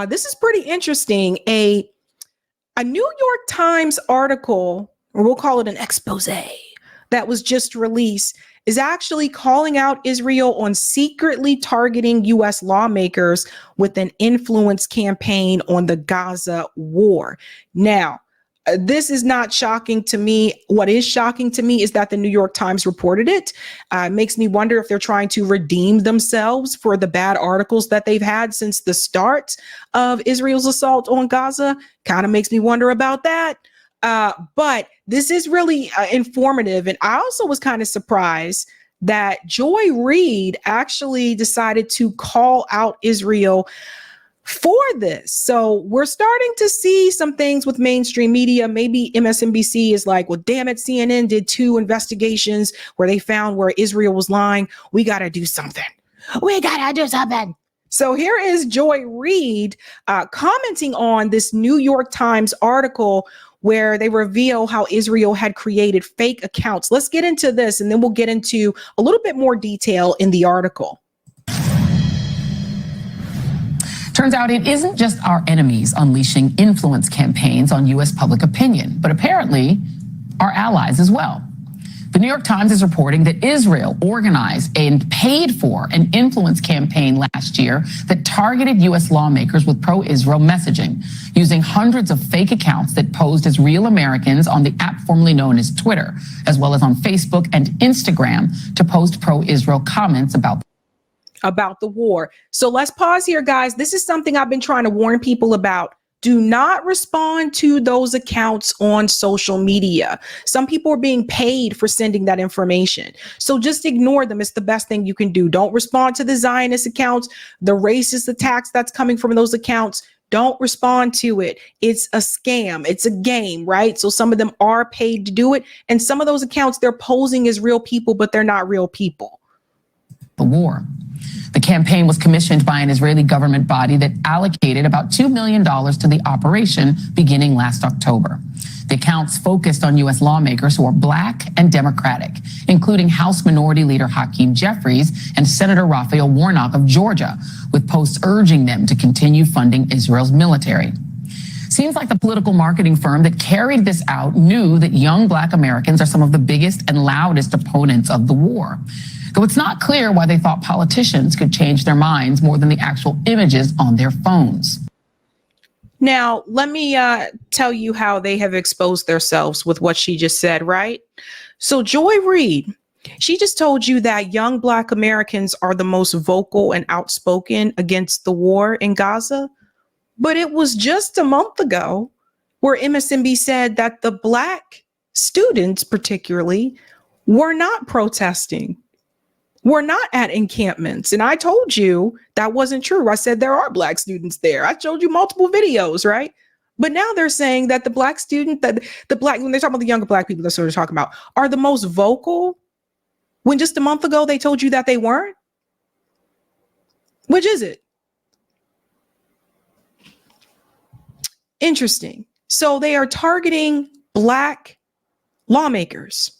This is pretty interesting. A New York Times article, or we'll call it an expose, that was just released is actually calling out Israel on secretly targeting U.S. lawmakers with an influence campaign on the Gaza war. Now, this is not shocking to me. What is shocking to me is that the New York Times reported it. It makes me wonder if they're trying to redeem themselves for the bad articles that they've had since the start of Israel's assault on Gaza. Kind of makes me wonder about that. But this is really informative. And I also was kind of surprised that Joy Reid actually decided to call out Israel for this. So we're starting to see some things with mainstream media. Maybe MSNBC is like, well, damn it, CNN did 2 investigations where they found where Israel was lying. We got to do something. So here is Joy Reid commenting on this New York Times article where they reveal how Israel had created fake accounts. Let's get into this, and then we'll get into a little bit more detail in the article. Turns out it isn't just our enemies unleashing influence campaigns on U.S. public opinion, but apparently our allies as well. The New York Times is reporting that Israel organized and paid for an influence campaign last year that targeted U.S. lawmakers with pro-Israel messaging, using hundreds of fake accounts that posed as real Americans on the app formerly known as Twitter, as well as on Facebook and Instagram to post pro-Israel comments about the war. So let's pause here, guys. This is something I've been trying to warn people about. Do not respond to those accounts on social media. Some people are being paid for sending that information. So just ignore them. It's the best thing you can do. Don't respond to the Zionist accounts, the racist attacks that's coming from those accounts. Don't respond to it. It's a scam. It's a game, right? So some of them are paid to do it. And some of those accounts, they're posing as real people, but they're not real people. The war. The campaign was commissioned by an Israeli government body that allocated about $2 million to the operation beginning last October. The accounts focused on U.S. lawmakers who are Black and Democratic, including House Minority Leader Hakeem Jeffries and Senator Raphael Warnock of Georgia, with posts urging them to continue funding Israel's military. Seems like the political marketing firm that carried this out knew that young Black Americans are some of the biggest and loudest opponents of the war. Though it's not clear why they thought politicians could change their minds more than the actual images on their phones. Now, let me tell you how they have exposed themselves with what she just said, right? So Joy Reid, she just told you that young Black Americans are the most vocal and outspoken against the war in Gaza. But it was just a month ago where MSNBC said that the Black students particularly were not protesting. We're not at encampments. And I told you that wasn't true. I said there are Black students there. I showed you multiple videos, right? But now they're saying that the Black student, that the Black, when they're talking about the younger Black people, that's what they're talking about, are the most vocal, when just a month ago they told you that they weren't. Which is it? Interesting. So they are targeting Black lawmakers.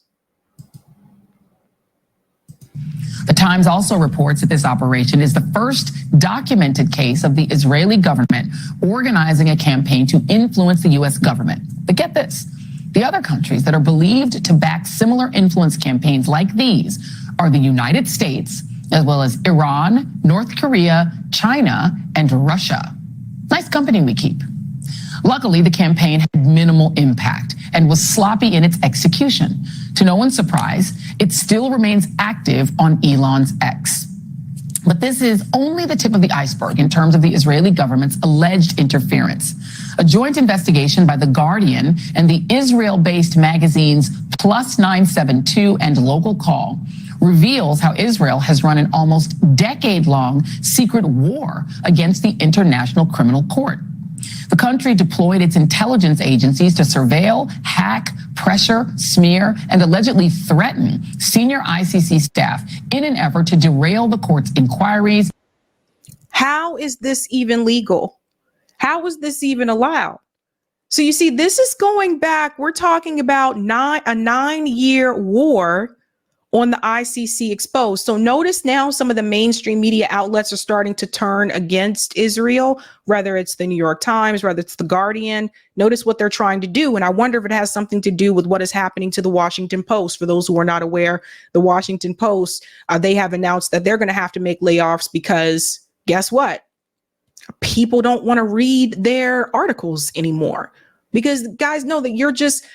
The Times also reports that this operation is the first documented case of the Israeli government organizing a campaign to influence the U.S. government. But get this, the other countries that are believed to back similar influence campaigns like these are the United States, as well as Iran, North Korea, China, and Russia. Nice company we keep. Luckily, the campaign had minimal impact and was sloppy in its execution. To no one's surprise, it still remains active on Elon's X. But this is only the tip of the iceberg in terms of the Israeli government's alleged interference. A joint investigation by The Guardian and the Israel-based magazines Plus 972 and Local Call reveals how Israel has run an almost decade-long secret war against the International Criminal Court. The country deployed its intelligence agencies to surveil, hack, pressure, smear, and allegedly threaten senior ICC staff in an effort to derail the court's inquiries. How is this even legal? How is this even allowed? So you see, this is going back. We're talking about a 9-year war on the ICC exposed. So notice now some of the mainstream media outlets are starting to turn against Israel, whether it's the New York Times, whether it's the Guardian. Notice what they're trying to do. And I wonder if it has something to do with what is happening to the Washington Post. For those who are not aware, the Washington Post, they have announced that they're going to have to make layoffs because guess what? People don't want to read their articles anymore because guys know that you're just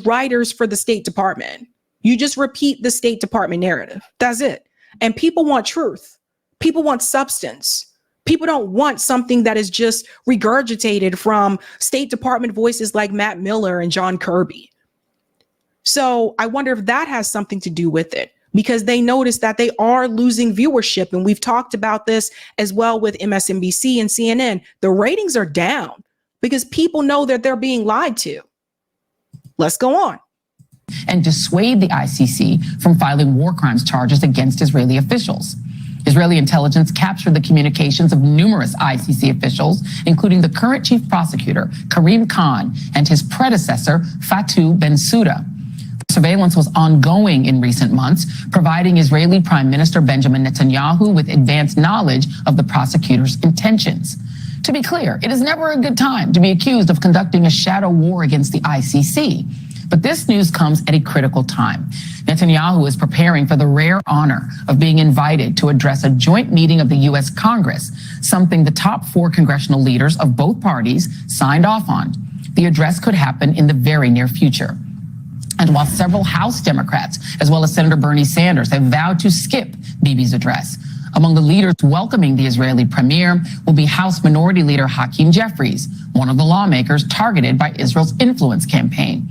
writers for the State Department. You just repeat the State Department narrative. That's it. And people want truth. People want substance. People don't want something that is just regurgitated from State Department voices like Matt Miller and John Kirby. So I wonder if that has something to do with it, because they notice that they are losing viewership. And we've talked about this as well with MSNBC and CNN. The ratings are down because people know that they're being lied to. Let's go on. And dissuade the ICC from filing war crimes charges against Israeli officials. Israeli intelligence captured the communications of numerous ICC officials, including the current chief prosecutor, Karim Khan, and his predecessor, Fatou Bensouda. Surveillance was ongoing in recent months, providing Israeli Prime Minister Benjamin Netanyahu with advanced knowledge of the prosecutor's intentions. To be clear, it is never a good time to be accused of conducting a shadow war against the ICC. But this news comes at a critical time. Netanyahu is preparing for the rare honor of being invited to address a joint meeting of the U.S. Congress, something the top 4 congressional leaders of both parties signed off on. The address could happen in the very near future. And while several House Democrats, as well as Senator Bernie Sanders, have vowed to skip Bibi's address, among the leaders welcoming the Israeli premier will be House Minority Leader Hakeem Jeffries, one of the lawmakers targeted by Israel's influence campaign.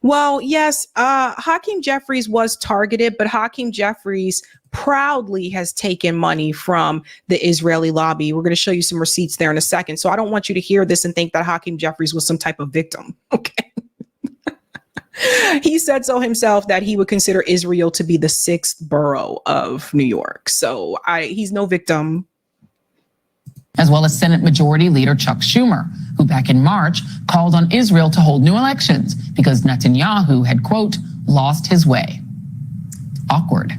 Well, yes, Hakeem Jeffries was targeted, but Hakeem Jeffries proudly has taken money from the Israeli lobby. We're going to show you some receipts there in a second. So I don't want you to hear this and think that Hakeem Jeffries was some type of victim. Okay. He said so himself that he would consider Israel to be the 6th borough of New York. So he's no victim. As well as Senate Majority Leader Chuck Schumer, who back in March called on Israel to hold new elections because Netanyahu had, quote, lost his way. Awkward.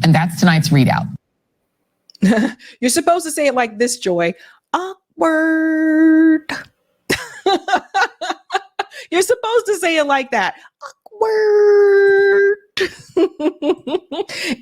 And that's tonight's readout. You're supposed to say it like this, Joy. Awkward. You're supposed to say it like that. Awkward.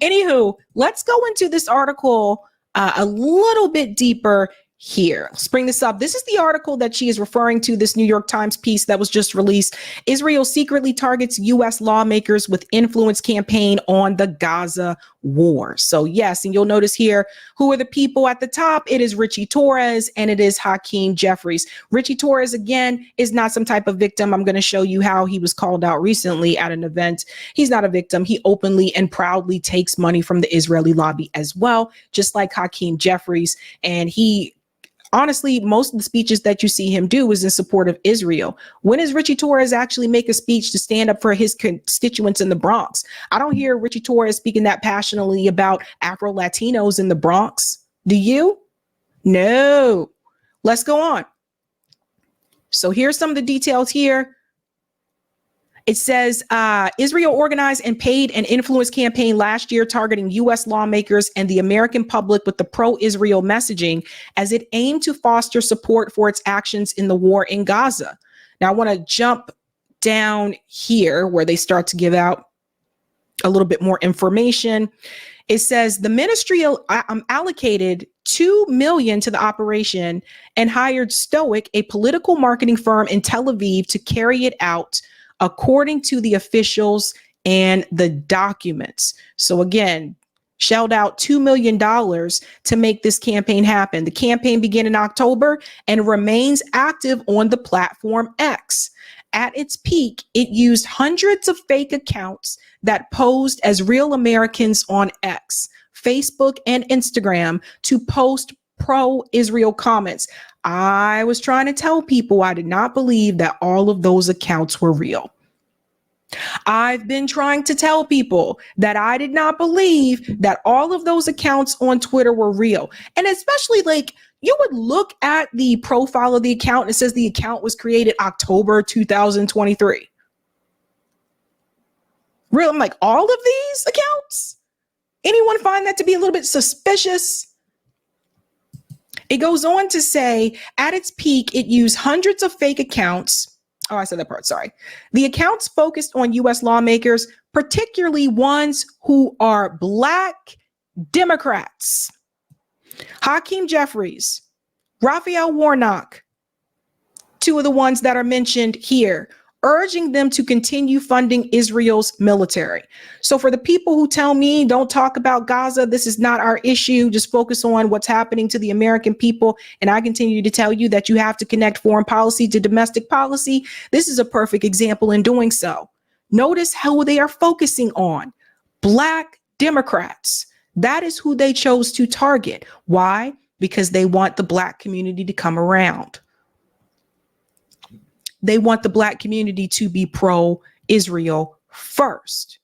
Anywho, let's go into this article a little bit deeper here. Let's bring this up. This is the article that she is referring to, this New York Times piece that was just released. Israel secretly targets U.S. lawmakers with influence campaign on the Gaza war. So yes, and you'll notice here, who are the people at the top? It is Richie Torres and it is Hakeem Jeffries. Richie Torres, again, is not some type of victim. I'm going to show you how he was called out recently at an event. He's not a victim. He openly and proudly takes money from the Israeli lobby as well, just like Hakeem Jeffries. And he honestly, most of the speeches that you see him do is in support of Israel. When does Richie Torres actually make a speech to stand up for his constituents in the Bronx? I don't hear Richie Torres speaking that passionately about Afro-Latinos in the Bronx. Do you? No. Let's go on. So here's some of the details here. It says Israel organized and paid an influence campaign last year targeting U.S. lawmakers and the American public with the pro-Israel messaging as it aimed to foster support for its actions in the war in Gaza. Now, I want to jump down here where they start to give out a little bit more information. It says the ministry allocated $2 million to the operation and hired Stoic, a political marketing firm in Tel Aviv, to carry it out, according to the officials and the documents. So again, shelled out $2 million to make this campaign happen. The campaign began in October and remains active on the platform X. At its peak, it used hundreds of fake accounts that posed as real Americans on X, Facebook, and Instagram to post pro-Israel comments. I was trying to tell people I did not believe that all of those accounts were real. I've been trying to tell people that I did not believe that all of those accounts on Twitter were real. And especially like you would look at the profile of the account and it says the account was created October 2023. Real, I'm like, all of these accounts? Anyone find that to be a little bit suspicious? It goes on to say, at its peak, it used hundreds of fake accounts. Oh, I said that part, sorry. The accounts focused on U.S. lawmakers, particularly ones who are Black Democrats. Hakeem Jeffries, Raphael Warnock, two of the ones that are mentioned here, urging them to continue funding Israel's military. So for the people who tell me, don't talk about Gaza, this is not our issue, just focus on what's happening to the American people, and I continue to tell you that you have to connect foreign policy to domestic policy, this is a perfect example in doing so. Notice how they are focusing on Black Democrats. That is who they chose to target. Why? Because they want the Black community to come around. They want the Black community to be pro-Israel first.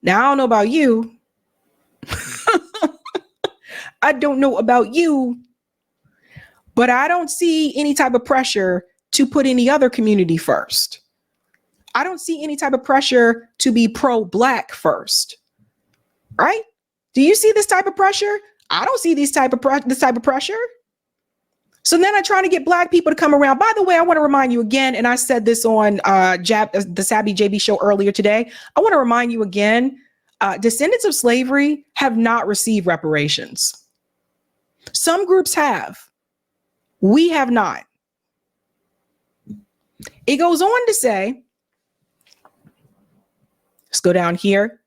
Now, I don't know about you. I don't know about you, but I don't see any type of pressure to put any other community first. I don't see any type of pressure to be pro-Black first, right? Do you see this type of pressure? I don't see this type of pressure. So then I try to get Black people to come around. By the way, I want to remind you again, and I said this on the Sabby JB show earlier today. I want to remind you again, descendants of slavery have not received reparations. Some groups have. We have not. It goes on to say, let's go down here.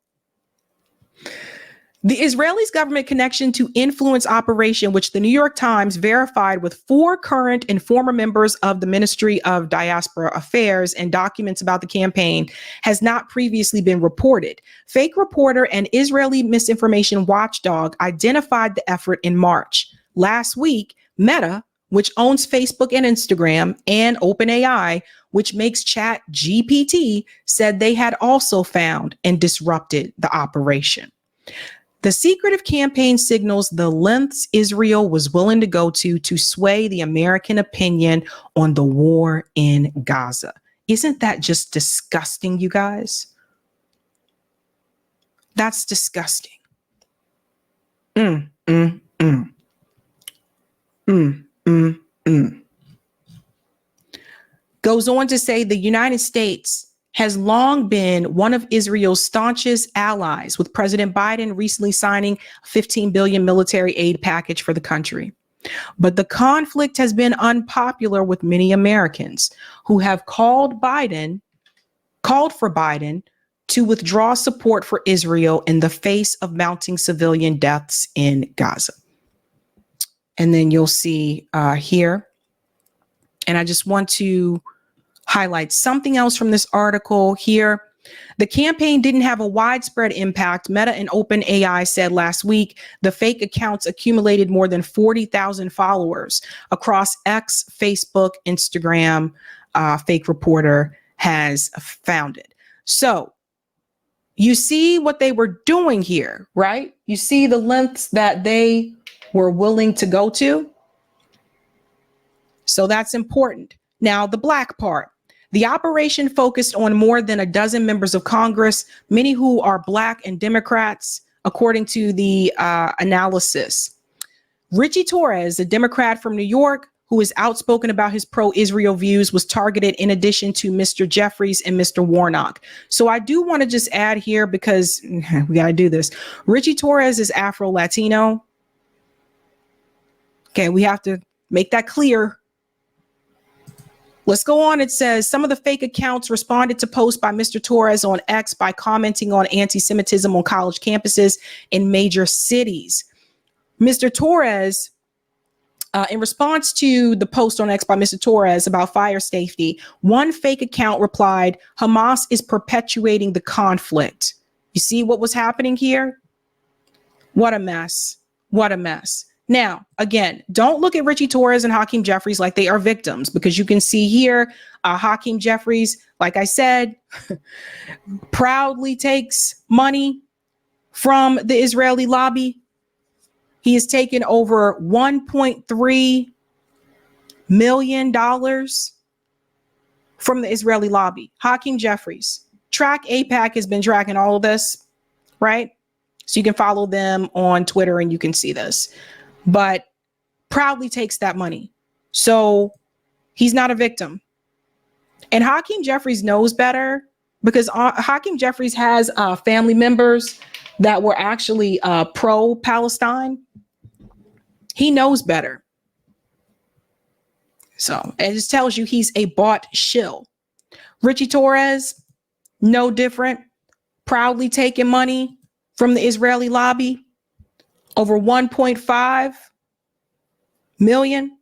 The Israeli government connection to influence operation, which the New York Times verified with 4 current and former members of the Ministry of Diaspora Affairs and documents about the campaign, has not previously been reported. Fake reporter and Israeli misinformation watchdog identified the effort in March. Last week, Meta, which owns Facebook and Instagram, and OpenAI, which makes Chat GPT, said they had also found and disrupted the operation. The secretive campaign signals the lengths Israel was willing to go to sway the American opinion on the war in Gaza. Isn't that just disgusting, you guys? That's disgusting. Goes on to say the United States has long been one of Israel's staunchest allies, with President Biden recently signing a $15 billion military aid package for the country. But the conflict has been unpopular with many Americans who have called for Biden to withdraw support for Israel in the face of mounting civilian deaths in Gaza. And then you'll see here, and I just want to highlight something else from this article here. The campaign didn't have a widespread impact. Meta and OpenAI said last week the fake accounts accumulated more than 40,000 followers across X, Facebook, Instagram, Fake Reporter has found it. So you see what they were doing here, right? You see the lengths that they were willing to go to. So that's important. Now, the Black part. The operation focused on more than a dozen members of Congress, many who are Black and Democrats, according to the analysis. Richie Torres, a Democrat from New York, who is outspoken about his pro-Israel views, was targeted in addition to Mr. Jeffries and Mr. Warnock. So I do want to just add here, because we got to do this. Richie Torres is Afro-Latino. Okay, we have to make that clear. Let's go on. It says some of the fake accounts responded to posts by Mr. Torres on X by commenting on anti-Semitism on college campuses in major cities. Mr. Torres, in response to the post on X by Mr. Torres about fire safety, one fake account replied, "Hamas is perpetuating the conflict." You see what was happening here? What a mess. What a mess. Now, again, don't look at Richie Torres and Hakeem Jeffries like they are victims, because you can see here, Hakeem Jeffries, like I said, proudly takes money from the Israeli lobby. He has taken over $1.3 million from the Israeli lobby. Hakeem Jeffries, Track APAC has been tracking all of this, right? So you can follow them on Twitter and you can see this, but proudly takes that money. So he's not a victim. And Hakeem Jeffries knows better, because Hakeem Jeffries has family members that were actually pro-Palestine. He knows better. So it just tells you he's a bought shill. Richie Torres, no different. Proudly taking money from the Israeli lobby. Over 1.5 million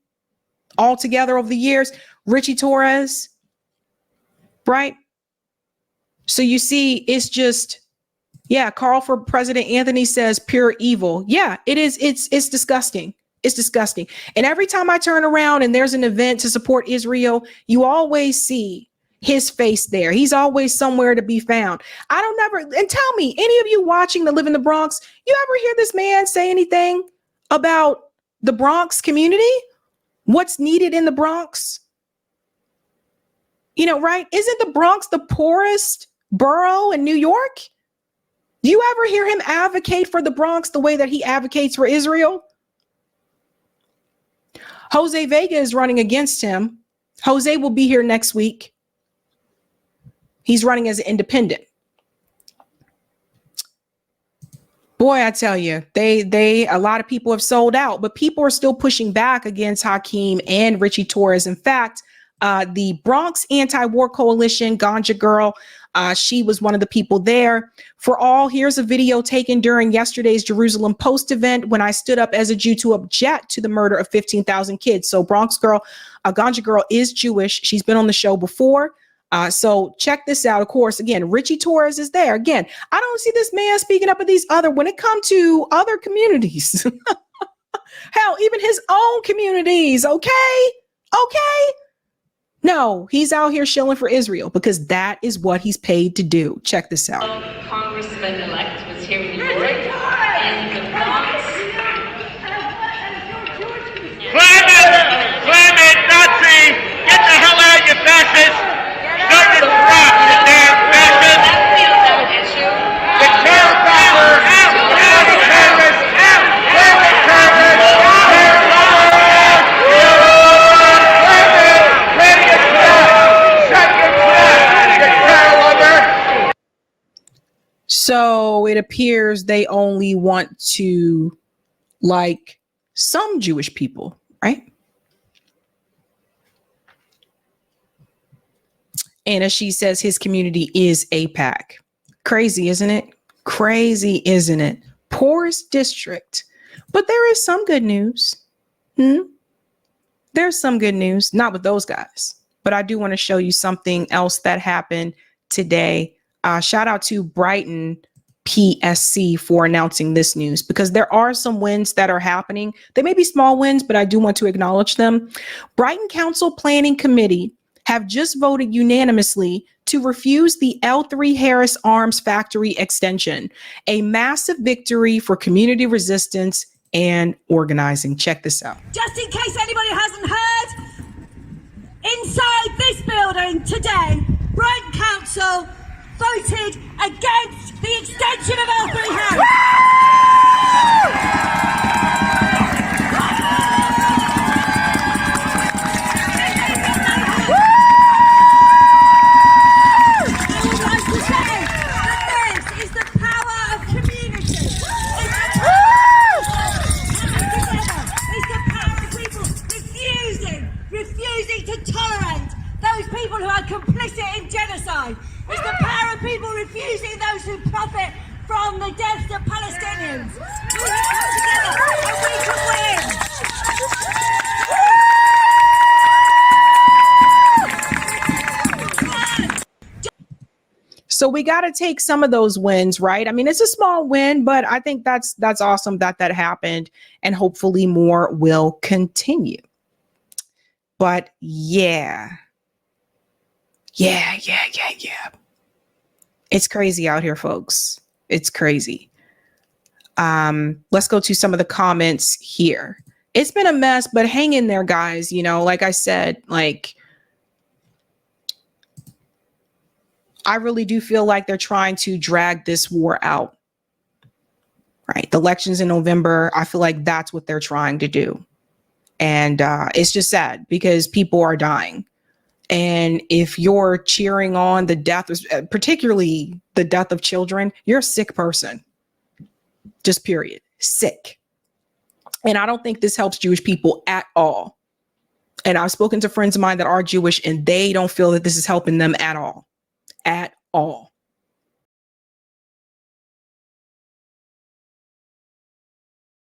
altogether over the years. Richie Torres, right? So you see, it's just, yeah, Carl for President Anthony says pure evil. Yeah, it is. It's disgusting. It's disgusting. And every time I turn around and there's an event to support Israel, you always see his face there. He's always somewhere to be found. I don't never, and tell me, any of you watching that live in the Bronx, you ever hear this man say anything about the Bronx community? What's needed in the Bronx? You know, right? Isn't the Bronx the poorest borough in New York? Do you ever hear him advocate for the Bronx the way that he advocates for Israel? Jose Vega is running against him. Jose will be here next week. He's running as an independent. Boy, I tell you, a lot of people have sold out, but people are still pushing back against Hakeem and Richie Torres. In fact, the Bronx Anti-War Coalition, Ganja Girl, she was one of the people there. For all, here's a video taken during yesterday's Jerusalem Post event when I stood up as a Jew to object to the murder of 15,000 kids. So Bronx Girl, Ganja Girl is Jewish. She's been on the show before. So check this out. Of course, again, Richie Torres is there. Again, I don't see this man speaking up at these other, when it comes to other communities. Hell, even his own communities. Okay. No, he's out here shilling for Israel because that is what he's paid to do. Check this out. Congressman-elect was here in New York, and the Bronx. Slam it, Nazi! Get the hell out, you fascist! Start your crap, you damn fascist! That's the issue. The terror bomber! Out! Out! The terrorist! Out! Out! The terrorist! So it appears they only want to like some Jewish people, right? And as she says, his community is APAC. Crazy, isn't it? Crazy, isn't it? Poorest district. But there is some good news. There's some good news, not with those guys. But I do want to show you something else that happened today. Shout out to Brighton PSC for announcing this news, because there are some wins that are happening. They may be small wins, but I do want to acknowledge them. Brighton Council Planning Committee have just voted unanimously to refuse the L3 Harris Arms Factory extension, a massive victory for community resistance and organizing. Check this out. Just in case anybody hasn't heard, inside this building today, Brighton Council voted against the extension of L3 Harris. I would like to say that this is the power of community. It's the power of people refusing to tolerate those people who are complicit in genocide. It's the power of people refusing those who profit from the deaths of Palestinians. We can come together and we can win. So we got to take some of those wins, right? I mean, it's a small win, but I think that's awesome that happened, and hopefully more will continue. But yeah. It's crazy out here, folks. It's crazy. Let's go to some of the comments here. It's been a mess, but hang in there, guys. You know, like I said, like I really do feel like they're trying to drag this war out. Right. The elections in November, I feel like that's what they're trying to do. And it's just sad because people are dying. And if you're cheering on the death, particularly the death of children, you're a sick person. Just period. Sick. And I don't think this helps Jewish people at all. And I've spoken to friends of mine that are Jewish and they don't feel that this is helping them at all. At all.